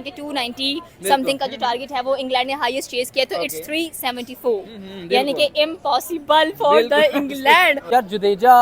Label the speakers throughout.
Speaker 1: कि 290 समथिंग का जो टारगेट है वो इंग्लैंड ने हाईएस्ट चेज किया, तो इट्स 374, यानी कि इम्पॉसिबल फॉर द इंग्लैंड।
Speaker 2: यार जडेजा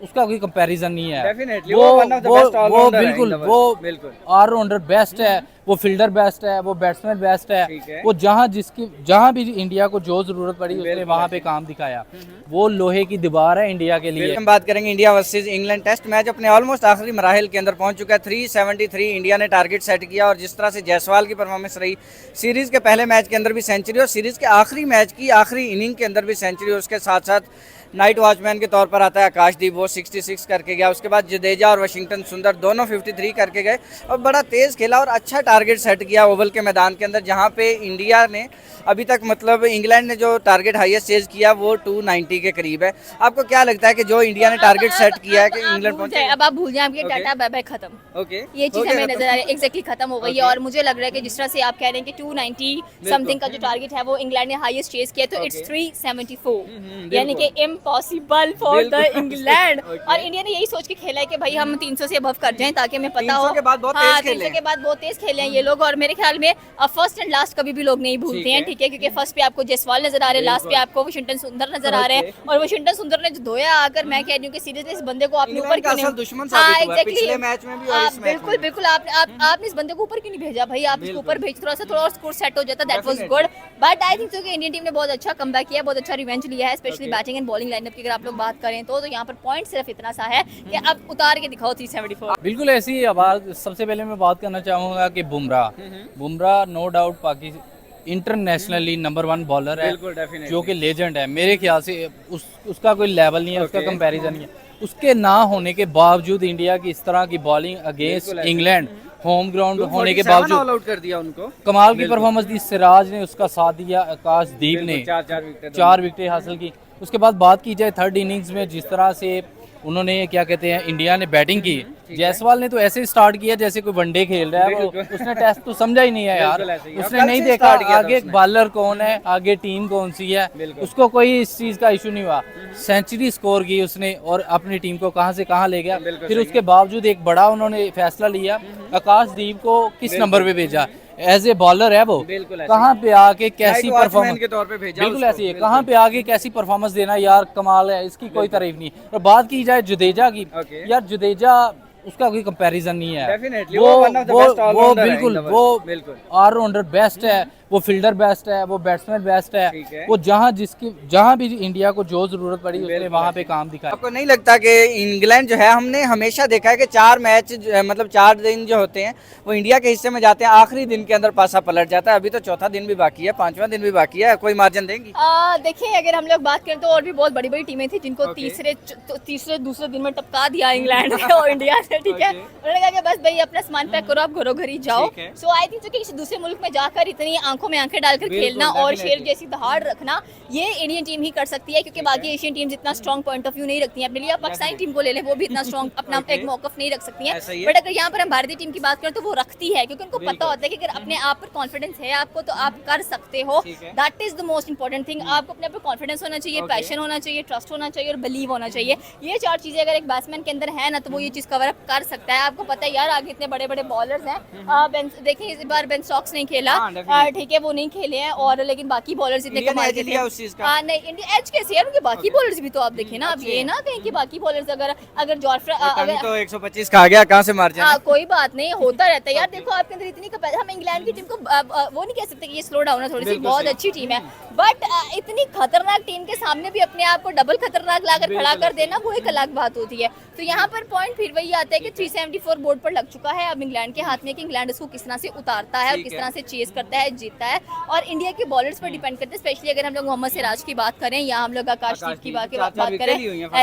Speaker 2: उसका कोई कंपैरिजन नहीं है।
Speaker 3: Definitely, वो one of the best all-rounder है
Speaker 2: बिल्कुल
Speaker 3: in the world,
Speaker 2: वो
Speaker 3: बिल्कुल।
Speaker 2: ऑलराउंडर बेस्ट है, वो फील्डर बेस्ट है, वो बैट्समैन बेस्ट
Speaker 3: ठीक है।
Speaker 2: है। वो जहाँ भी इंडिया को जो जरूरत पड़ी उसने
Speaker 3: बिल्कुल
Speaker 2: वहाँ पे काम दिखाया। वो लोहे की दीवार है इंडिया के लिए।
Speaker 3: हम बात करेंगे India versus England test match अपने ऑलमोस्ट आखिरी मराहिल के अंदर पहुंच चुका है। 373 इंडिया ने टारगेट सेट किया और जिस तरह से जायसवाल की परफॉर्मेंस रही, सीरीज के पहले मैच के अंदर भी सेंचुरी और सीरीज के आखिरी मैच की आखिरी इनिंग के अंदर भी सेंचुरी, और उसके साथ साथ नाइट वॉचमैन के तौर पर आता है आकाशदीप, वो 66 करके गया। उसके बाद जडेजा और वाशिंगटन सुंदर दोनों 53 करके गए और बड़ा तेज़ खेला और अच्छा टारगेट सेट किया ओवल के मैदान के अंदर, जहां पे इंडिया ने अभी तक मतलब इंग्लैंड ने जो टारगेट हाईएस्ट चेज किया वो 290 के करीब है। आपको क्या लगता है कि जो इंडिया ने टारगेट सेट किया है कि इंग्लैंड पहुंचे?
Speaker 1: अब आप भूल जाए, आपके डाटा बाय बाय खत्म।
Speaker 3: ओके,
Speaker 1: ये चीज हमें नजर आ रही है, एग्जैक्टली खत्म हो गई है। और मुझे लग रहा है कि जिस तरह से आप कह रहे हैं कि 290 समथिंग का जो टारगेट है वो इंग्लैंड ने हाईएस्ट चेज किया, तो इट्स 374, यानी कि इम्पॉसिबल फॉर द इंग्लैंड। और इंडिया ने यही सोच के खेला है कि भाई हम 300 से अबव कर जाएं ताकि हमें पता हो।
Speaker 3: 300 के बाद बहुत तेज खेले।
Speaker 1: 300 के बाद बहुत तेज खेले हैं ये लोग। और मेरे ख्याल में फर्स्ट एंड लास्ट कभी भी लोग नहीं भूलते हैं, ठीक है, क्योंकि फर्स्ट पे आपको जायसवाल नजर आ रहे हैं, लास्ट पे आपको वाशिंगटन सुंदर नजर आ रहे हैं। और वाशिंगटन सुंदर ने जो धोया आकर, मैं कह रही हूँ कि सीरियसली इस बंदे को आपने ऊपर क्यों नहीं,
Speaker 3: दुश्मन साबित हुआ है पिछले मैच में भी और इस मैच
Speaker 1: बिल्कुल
Speaker 3: में।
Speaker 1: बिल्कुल आपने इस बंदे को ऊपर क्यों नहीं भेजा भाई? आप इसको ऊपर भेज, थोड़ा और स्कोर सेट हो जाता, that was good. But I think सो कि इंडियन टीम ने बहुत अच्छा कमबैक किया, बहुत अच्छा रिवेंज लिया है, specially batting and bowling lineup की अगर आप लोग बात करें तो यहाँ पर पॉइंट सिर्फ इतना सा है कि अब उतार के दिखाओ 374।
Speaker 2: बिल्कुल ऐसी ही आवाज। सबसे पहले मैं बात करना चाहूँगा कि Bumrah no doubt Pakistan internationally number 1 bowler है,
Speaker 3: बिल्कुल, definitely।
Speaker 2: जो कि लेजेंड है। मेरे ख्याल से उसका कोई लेवल नहीं है, उसका कंपैरिजन नहीं है। उसके ना होने के बावजूद इंडिया की इस तरह की bowling against England home ground होने के बावजूद
Speaker 3: ऑल आउट कर दिया उनको,
Speaker 2: कमाल की परफॉर्मेंस दी। सिराज ने उसका साथ दिया, आकाशदीप ने 4 विकेटें हासिल की। उसके बाद बात की जाए थर्ड इनिंग्स में जिस तरह से उन्होंने क्या कहते हैं इंडिया ने बैटिंग की, जायसवाल ने तो ऐसे स्टार्ट किया जैसे कोई वनडे खेल रहा है। उसने टेस्ट तो समझा ही नहीं है यार, उसने नहीं देखा आगे बॉलर कौन है, आगे टीम कौन सी है, उसको कोई इस चीज का इशू नहीं हुआ। सेंचुरी स्कोर की उसने और अपनी टीम को कहां से कहां ले गया। फिर उसके बावजूद एक बड़ा उन्होंने फैसला लिया, आकाशदीप को किस नंबर पे भेजा एज ए बॉलर है, वो कहाँ पे आके कैसी परफॉर्मेंस
Speaker 3: के तौर पे भेजा,
Speaker 2: बिल्कुल ऐसी है, कहाँ पे आगे कैसी परफॉर्मेंस देना यार, कमाल है, इसकी कोई तारीफ नहीं। और बात की जाए जडेजा की, यार जडेजा उसका कोई कंपैरिजन नहीं है।
Speaker 3: Definitely,
Speaker 2: वो
Speaker 3: वो one of the best all-rounder है
Speaker 2: बिल्कुल
Speaker 3: in the
Speaker 2: वो
Speaker 3: world, बिल्कुल।
Speaker 2: ऑलराउंडर बेस्ट है, वो फील्डर बेस्ट है, वो बैट्समैन बेस्ट है। वो जहाँ भी इंडिया को जो जरूरत पड़ी उसने वहाँ पे काम दिखाया।
Speaker 3: आपको नहीं लगता कि इंग्लैंड जो है, हमने हमेशा देखा है कि 4 मैच मतलब 4 दिन जो होते हैं वो इंडिया के हिस्से में जाते हैं, आखिरी दिन के अंदर पासा पलट जाता है। अभी तो चौथा दिन भी बाकी है, 5वां दिन भी बाकी है, कोई मार्जिन देंगी?
Speaker 1: देखिए अगर हम लोग बात करें तो और भी बहुत बड़ी बड़ी टीमें थी जिनको तीसरे दूसरे दिन में टपका दिया इंग्लैंड ने और इंडिया ने, ठीक है। उन्होंने कहा कि बस भाई अपना सामान पैक करो, आप घरों घर ही जाओ। सो आई थिंक कि किसी दूसरे मुल्क में जाकर इतनी आंखों में आंखें डालकर खेलना और शेर जैसी दहाड़ रखना ये इंडियन टीम ही कर सकती है, क्योंकि बाकी एशियन टीम्स इतना स्ट्रॉन्ग पॉइंट ऑफ व्यू नहीं रखती हैं अपने लिए। आप पाकिस्तानी टीम को ले लें, वो भी इतना स्ट्रॉन्ग अपना एक मौकफ नहीं रख सकती हैं। बट अगर यहाँ पर हम भारतीय टीम की बात करें तो वो रखती है, क्योंकि उनको पता होता है कि अगर अपने आप पर कॉन्फिडेंस है आपको तो आप कर सकते हो। That is the most important thing. आपको अपने आप पर कॉन्फिडेंस होना चाहिए, पैशन होना चाहिए, ट्रस्ट होना चाहिए और बिलीव होना चाहिए। ये 4 चीजें अगर एक बैट्समैन के अंदर है ना तो वो ये चीज कवर अप कर सकता है। आपको पता है यार आगे इतने बड़े बड़े बॉलर्स हैं, देखिए इस बार बेन स्टोक्स नहीं खेला, ठीक है, वो नहीं खेले हैं, और लेकिन बाकी बॉलर्स इतने कमाल के थे। नहीं इंडिया एज कैसे यार, उनके बाकी बॉलर्स भी तो आप देखें ना, अब ये ना कहीं कि बाकी बॉलर्स अगर जॉर्फ्रा अगर
Speaker 3: तो 125 खा गया, कहाँ से मार जाए?
Speaker 1: कोई बात नहीं, होता रहता है यार। देखो आपके अंदर इतनी हम इंग्लैंड की टीम को वो नहीं कह सकते कि ये स्लो डाउन है, थोड़ी सी बहुत अच्छी टीम है, बट इतनी खतरनाक टीम के सामने भी अपने आप को डबल खतरनाक लाकर खड़ा कर देना वो एक अलग बात होती है। तो यहाँ पर पॉइंट फिर वही आता है कि 374 बोर्ड पर लग चुका है अब इंग्लैंड के हाथ में कि इंग्लैंड इसको किस तरह से उतारता है और किस तरह से चेस करता है, जीतता है। और इंडिया के बॉलर्स पर डिपेंड करते हैं, स्पेशली अगर हम लोग मोहम्मद सिराज की बात करें या हम लोग आकाशदीप की बात करें,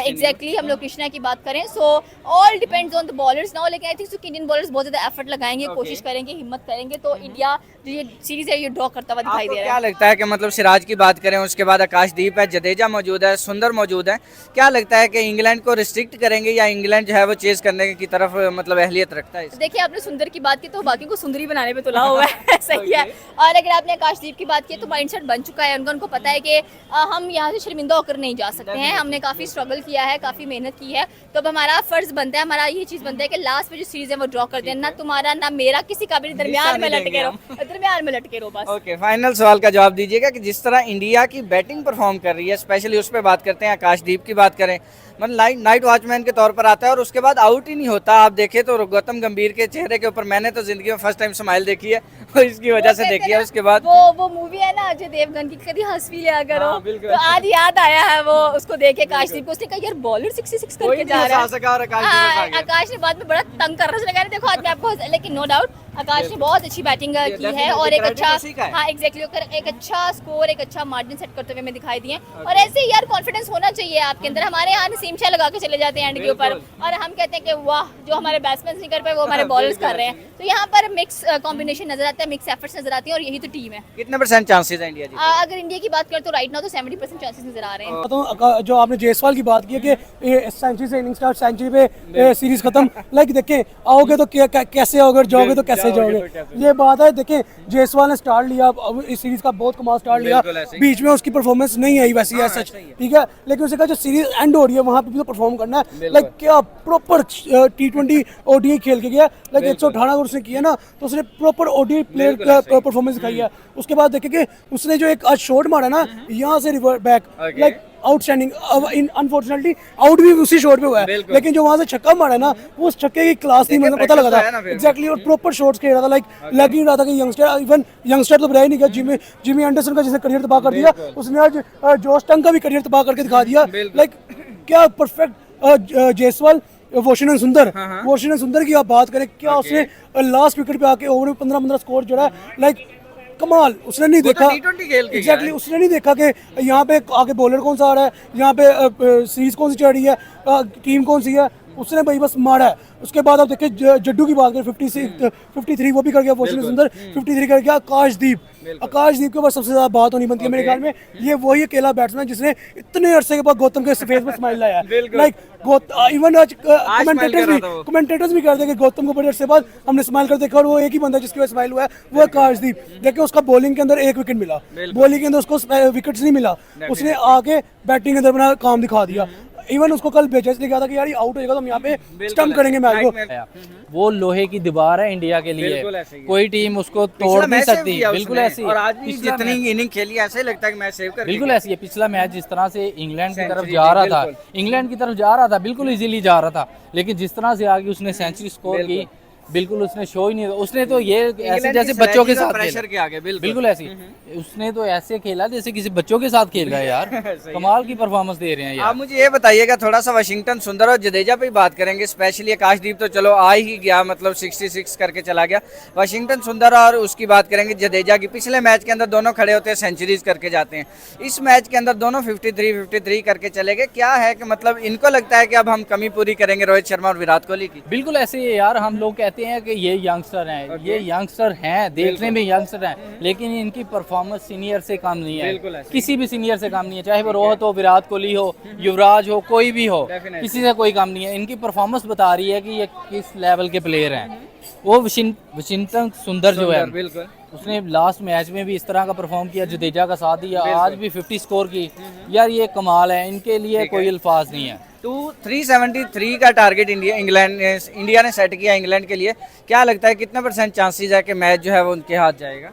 Speaker 1: एग्जैक्टली हम लोग कृष्णा की बात करें। So all depends on the bowlers now. लेकिन I think so Indian bowlers बहुत ज्यादा एफर्ट लगाएंगे, कोशिश करेंगे, हिम्मत करेंगे, तो इंडिया जो ये सीरीज है ये ड्रॉ करता हुआ दिखाई दे रहा है।
Speaker 3: क्या लगता है कि मतलब सिराज की बात करें, उसके बाद आकाशदीप है, जडेजा मौजूद है, सुंदर मौजूद है, क्या लगता है कि इंग्लैंड को रिस्ट्रिक्ट करेंगे या इंग्लैंड जो है वो चेस करने की तरफ मतलब अहलियत रखता है?
Speaker 1: देखिए आपने सुंदर की बात की तो बाकी को सुंदरी बनाने पे तुला हुआ है सही है। और अगर आपने आकाशदीप की बात की तो माइंडसेट बन चुका है उनका, उनको पता है कि हम यहाँ से शर्मिंदा होकर नहीं जा सकते हैं, हमने काफ़ी स्ट्रगल किया है, काफ़ी मेहनत की है, तो अब हमारा फर्ज बनता है, हमारा ये चीज़ बनता है कि लास्ट में जो सीरीज है वो ड्रॉ कर दें, ना तुम्हारा ना मेरा, किसी का भी दरमियान में लटके रहो, दरमियान में लटके रहो बस।
Speaker 3: ओके, फाइनल सवाल का जवाब दीजिएगा कि जिस तरह इंडिया की बैटिंग परफॉर्म कर रही है, स्पेशली उस पर बात करते हैं, आकाशदीप की बात करें, मतलब नाइट वॉचमैन के तौर पर आता है और उसके बाद आउट ही नहीं होता। आप देखें तो गौतम गंभीर के चेहरे के ऊपर मैंने तो जिंदगी में फर्स्ट टाइम स्माइल देखी है और इसकी वजह से देखी है। उसके बाद
Speaker 1: वो मूवी है ना अजय देवगन की, कभी हंस भी लिया करो, तो आज याद आया है वो उसको देखे आकाशदीप को, उसने कहा यार बॉलर 66 करके जा रहा है। आकाश ने बाद में बड़ा तंग कर रहा है, देखो आज मैं आपको, लेकिन नो डाउट आकाश ने बहुत अच्छी बैटिंग की है और एक अच्छा, हाँ एग्जैक्टली, एक अच्छा स्कोर, एक अच्छा मार्जिन सेट करते हुए हमें दिखाई दिए। और ऐसे यार कॉन्फिडेंस होना चाहिए आपके अंदर। हमारे यहाँ नसीम शाह लगा के चले जाते हैं एंड के ऊपर और हम कहते हैं कि वाह जो हमारे बैट्समैन नहीं कर पाए वो हमारे बॉलर्स कर रहे हैं, तो यहाँ पर मिक्स कॉम्बिनेशन नजर आता है, मिक्स एफर्ट्स नजर आती है और यही तो टीम है।
Speaker 3: कितने % चांसेस है इंडिया जी?
Speaker 1: अगर इंडिया की बात करें तो राइट नाउ तो 70% चांसेस नजर आ रहे हैं।
Speaker 4: तो जो आपने जायसवाल की बात की है कि सेंचुरी से इनिंग स्टार्ट, सेंचुरी पे सीरीज खत्म, लाइक देखें आओगे तो कैसे आओगे, जाओगे तो कैसे जाओगे, ये बात है। देखें जायसवाल ने स्टार्ट लिया, इस सीरीज का बहुत कमाल स्टार्ट लिया, बीच में उसकी परफॉर्मेंस नहीं आई वैसी है सच, ठीक है, लेकिन उसने कहा जो सीरीज एंड हो रही है वहां पे भी तो परफॉर्म करना है, लाइक क्या प्रॉपर T20 ODI खेल के गया, लाइक 118 अगर उसने किया ना तो उसने प्रॉपर ODI प्लेयर का परफॉर्मेंस दिखाई है। उसके बाद देखें कि उसने जो एक आज शॉट मारा ना यहाँ से revert back, like outstanding, unfortunately out भी उसी शॉट पे हुआ है, लेकिन जो वहां से छक्का मारा ना वो उस छक्के की क्लास नहीं, मुझे पता लगा था एग्जैक्टली, और प्रॉपर शॉट्स खेल रहा था, लाइक लग ही रहा था कि यंगस्टर, इवन यंगस्टर तो बना ही नहीं गया, जिमी एंडरसन का जिसने करियर तबाह कर दिया उसने आज जोश टंग का भी करियर तबाह करके दिखा दिया, लाइक क्या परफेक्ट जायसवाल। वॉशिंगटन सुंदर की आप बात करें, क्या उसने लास्ट विकेट पे आके ओवर में 15 स्कोर जोड़ा, लाइक कमाल। उसने नहीं देखा एग्जैक्टली, उसने नहीं देखा कि यहाँ पे आगे बॉलर कौन सा आ रहा है, यहाँ पे सीरीज कौन सी चल रही है, टीम कौन सी है, उसने भाई बस मारा है। उसके बाद आप देखिए जड्डू की बात करें, 53 वो भी कर गया वॉशिंगटन सुंदर, 53 कर गया आकाशदीप के ऊपर सबसे ज्यादा बात होनी बनती है मेरे ख्याल में, ये वही अकेला बैट्समैन जिसने इतने अरसे के बाद गौतम के फेस पे स्माइल लाया है, लाइक इवन आज कमेंटेटर्स भी कहते हैं कि गौतम को बड़े अरसे बाद हमने स्माइल कर देखा और वो एक ही बंदा जिसके वजह स्माइल हुआ है वो आकाशदीप। देखिए उसका बॉलिंग के अंदर 1 विकेट मिला, बॉलिंग के अंदर उसको विकेट्स नहीं मिला, उसने आके बैटिंग के अंदर अपना काम दिखा दिया। इवन उसको कल बेचैस लिखा था कि यार ये आउट होएगा तो हम यहाँ पे स्टंप करेंगे मैच को।
Speaker 2: वो लोहे की दीवार है इंडिया के लिए, कोई टीम उसको तोड़ नहीं सकती, बिल्कुल ऐसी।
Speaker 3: और आज भी जितनी इनिंग खेली ऐसे ही लगता है कि मैच सेव कर,
Speaker 2: बिल्कुल ऐसी है। पिछला मैच जिस तरह से इंग्लैंड की तरफ जा रहा था, बिल्कुल इजीली जा रहा था, लेकिन जिस तरह से आगे उसने सेंचुरी स्कोर की, बिल्कुल उसने शो ही नहीं, उसने तो ये ऐसे जैसे बच्चों के साथ
Speaker 3: प्रेशर के आगे,
Speaker 2: बिल्कुल ऐसी, उसने तो ऐसे खेला जैसे किसी बच्चों के साथ खेल रहा है यार। कमाल की परफॉर्मेंस दे रहे हैं यार।
Speaker 3: आप मुझे ये बताइएगा थोड़ा सा वाशिंगटन सुंदर और जडेजा पे बात करेंगे, स्पेशली आकाशदीप तो चलो आ ही गया, मतलब 66 करके चला गया, वाशिंगटन सुंदर और उसकी बात करेंगे जडेजा की। पिछले मैच के अंदर दोनों खड़े होते हैं, सेंचुरीज करके जाते हैं, इस मैच के अंदर दोनों 53 करके चले गए। क्या है कि मतलब इनको लगता है कि अब हम कमी पूरी करेंगे रोहित शर्मा और विराट कोहली की?
Speaker 2: बिल्कुल ऐसे ही यार, हम लोग कहते हैं कि ये यंगस्टर हैं, ये यंगस्टर हैं, देखने में यंगस्टर हैं, लेकिन इनकी परफॉर्मेंस सीनियर से कम नहीं है, किसी भी सीनियर से कम नहीं है, चाहे वो रोहित हो, विराट कोहली हो, युवराज हो, कोई भी हो, किसी से कोई कम नहीं है। इनकी परफॉर्मेंस बता रही है कि ये किस लेवल के प्लेयर हैं। वो वाशिंगटन सुंदर जो है, उसने लास्ट मैच में भी इस तरह का परफॉर्म किया, जडेजा का साथ दिया, आज भी 50 स्कोर की, यार ये कमाल है, इनके लिए कोई अल्फाज नहीं है।
Speaker 3: 373 का टारगेट इंडिया ने सेट किया इंग्लैंड के लिए, क्या लगता है कितना % चांसेस है कि मैच जो है वो उनके हाथ जाएगा?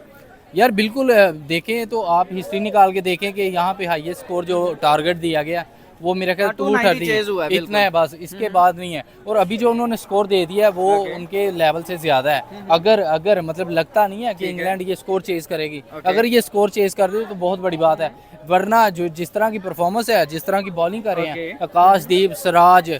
Speaker 2: यार बिल्कुल, देखें तो आप हिस्ट्री निकाल के देखें कि यहाँ पे हाईएस्ट स्कोर जो टारगेट दिया गया वो मेरा ख्याल 230 इतना है बस, इसके बाद नहीं है। और अभी जो उन्होंने स्कोर दे दिया है वो उनके लेवल से ज्यादा है। अगर मतलब लगता नहीं है कि इंग्लैंड ये स्कोर चेज करेगी, अगर ये स्कोर चेज कर दे तो बहुत बड़ी बात है, वरना जो जिस तरह की परफॉर्मेंस है, जिस तरह की बॉलिंग कर रहे हैं आकाशदीप, सिराज,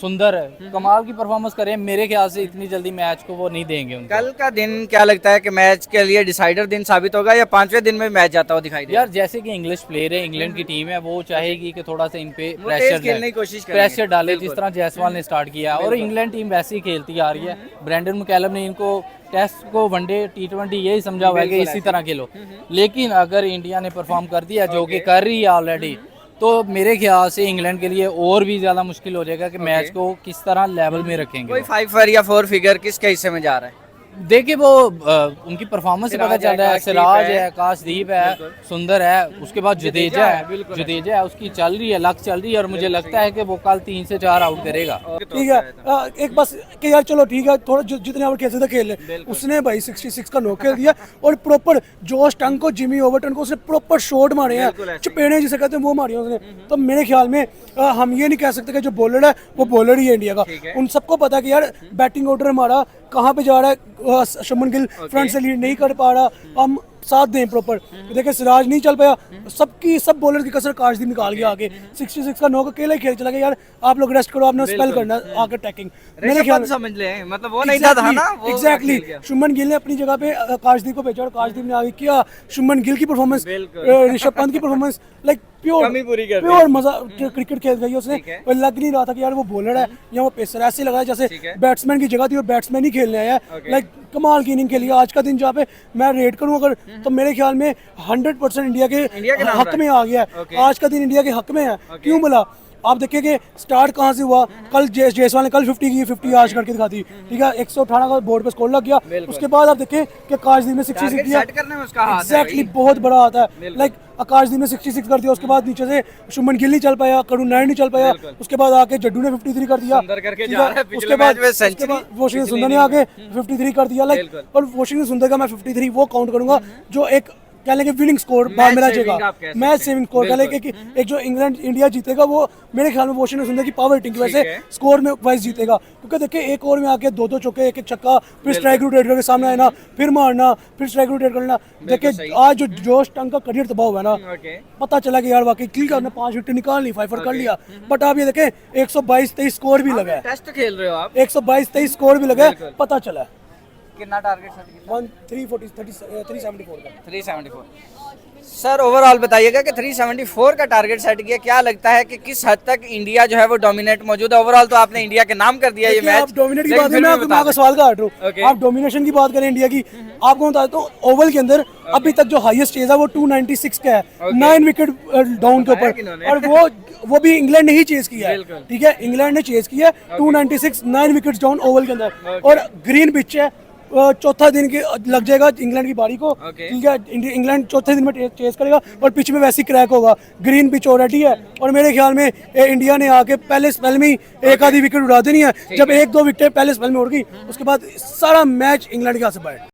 Speaker 2: सुंदर, कमाल की परफॉर्मेंस कर रहे हैं, मेरे ख्याल से इतनी जल्दी मैच को वो नहीं देंगे उनको।
Speaker 3: कल का दिन क्या लगता है कि मैच के लिए डिसाइडर दिन साबित होगा या 5वें दिन में मैच जाता हुआ दिखाई देगा?
Speaker 2: यार जैसे कि इंग्लिश प्लेयर है, इंग्लैंड की टीम है, वो चाहेगी कि थोड़ा सा इन पे
Speaker 3: प्रेशर
Speaker 2: डाले, जिस तरह जायसवाल ने स्टार्ट किया, और इंग्लैंड टीम वैसे ही खेलती आ रही है। ब्रेंडन मैकलम ने इनको टेस्ट को, वनडे, T20 यही समझा हुआ है कि इसी तरह खेलो, लेकिन अगर इंडिया ने परफॉर्म कर दिया जो कि कर रही है ऑलरेडी, तो मेरे ख्याल से इंग्लैंड के लिए और भी ज्यादा मुश्किल हो जाएगा कि मैच को किस तरह लेवल में रखेंगे।
Speaker 3: कोई 5 या 4 फिगर किसके हिस्से में जा रहा है?
Speaker 2: देखिए वो उनकी परफॉर्मेंस से पता चल रहा है, सिराज है, आकाशदीप है, सुंदर है, उसके बाद जडेजा है, उसकी चल रही है, लक चल रही है, और मुझे लगता है कि वो कल 3 से 4 आउट करेगा।
Speaker 4: ठीक है, एक बस कि यार चलो ठीक है, थोड़ा जितने आउट खेल सकते खेल ले, उसने भाई 66 का नॉक खेल दिया, और प्रॉपर जॉश टंग को, जिमी ओवरटन को उसने प्रॉपर शॉट मारे हैं, चपेड़े जिसे कहते हैं वो मारी हैं उसने। तो मेरे ख्याल में हम ये नहीं कह सकते कि जो बॉलर है वो बॉलर ही है इंडिया का, उन सबको पता है कि यार बैटिंग ऑर्डर हमारा कहाँ पे जा रहा है, शुभमन गिल फ्रंट से लीड नहीं कर पा रहा, हम साथ दें प्रॉपर। देखिए सिराज नहीं चल पाया, सब बॉलर की कसर काशदीप निकाल गया आगे, 66 का नॉक अकेला ही खेल चला गया, यार आप लोग रेस्ट करो, आपने स्पेल करना आकर टैकिंग। मेरे ख्याल
Speaker 3: समझ ले, मतलब वो नहीं था ना,
Speaker 4: एग्जैक्टली शुभमन गिल ने अपनी जगह पे काशदीप को भेजा, और काशदीप ने आगे किया। शुभमन गिल की परफॉर्मेंस, ऋषभ पंत की परफॉर्मेंस, लाइक प्योर मजा क्रिकेट खेल गई उसने, और लग नहीं रहा था कि यार वो बॉलर है या वो पेसर, ऐसे लग रहा है जैसे बैट्समैन की जगह थी और बैट्समैन ही खेलने आया है। लाइक कमाल की इनिंग खेली आज का दिन, जहाँ पे मैं रेट करूँ अगर, तो मेरे ख्याल में 100% इंडिया के हक में आ गया है। आज का दिन इंडिया के हक में है। क्यों बोला? आप देखिए कि स्टार्ट कहाँ से हुआ, कल जायसवाल ने कल 50 की 50 आज करके दिखा दी, ठीक है, 118 का बोर्ड पे स्कोर लग गया। उसके बाद आप देखिए कि आकाशदीप ने 66 किया, एग्जैक्टली बहुत बड़ा हाथ है। लाइक आकाशदीप ने 66 कर दिया, उसके बाद नीचे से शुभमन गिल नहीं चल पाया, करुण नायर नहीं चल पाया, उसके बाद आके जड्डू ने 53 कर दिया, उसके बाद वॉशिंगटन सुंदर ने आके 53 कर दिया। लाइक और वॉशिंगटन सुंदर का मैं 53 वो काउंट करूंगा जो एक कह लेंगे विनिंग स्कोर बाद में जाएगा, मैच सेविंग स्कोर कह लेंगे कि एक जो इंग्लैंड इंडिया जीतेगा वो मेरे ख्याल में वॉशिंगटन सुंदर की पावर हिटिंग की वजह से स्कोर में वाइज जीतेगा। क्योंकि देखिए एक ओवर में आके 2-2 चौके, एक छक्का, फिर स्ट्राइक रोटेट करके सामने आना, फिर मारना, फिर स्ट्राइक रोटेट करना। देखिए आज जो जोश टंग का करियर तबाह हुआ ना, पता चला कि यार वाकई क्लिक आपने 5 विकेट निकाल ली, 5 कर लिया, बट आप ये देखें 122-23 स्कोर भी लगा है,
Speaker 3: टेस्ट खेल रहे हो आप,
Speaker 4: 122-23 स्कोर भी लगा है, पता चला
Speaker 3: कितना टारगेट सेट किया?
Speaker 4: 374 का
Speaker 3: 374। सर ओवरऑल बताइएगा कि 374 का टारगेट सेट किया, क्या लगता है कि किस हद तक इंडिया जो है वो डोमिनेट मौजूद है? ओवरऑल तो आपने इंडिया के नाम कर दिया ये मैच।
Speaker 4: आप डोमिनेट की बात करें, मैं आपका सवाल का हट रहा हूं, आप डोमिनेशन की बात करें इंडिया की, आपको बताता हूं ओवल के अंदर अभी तक जो हाईएस्ट चेज है वो 296 का है, 9 विकेट डाउन के ऊपर, और वो भी इंग्लैंड ने ही चेज किया है, ठीक है, इंग्लैंड ने चेज किया 296, 9 विकेट डाउन ओवल के अंदर, और ग्रीन पिच है, चौथा दिन के लग जाएगा इंग्लैंड की बारी को, ठीक है, इंग्लैंड चौथे दिन में चेस करेगा, और पिच में वैसे ही क्रैक होगा, ग्रीन पिच ऑलरेडी है, और मेरे ख्याल में इंडिया ने आके पहले स्पेल में ही एक आधी विकेट उड़ा देनी है। जब 1-2 विकेट पहले स्पेल में उड़ गई, उसके बाद सारा मैच इंग्लैंड के हाथ से बाहर।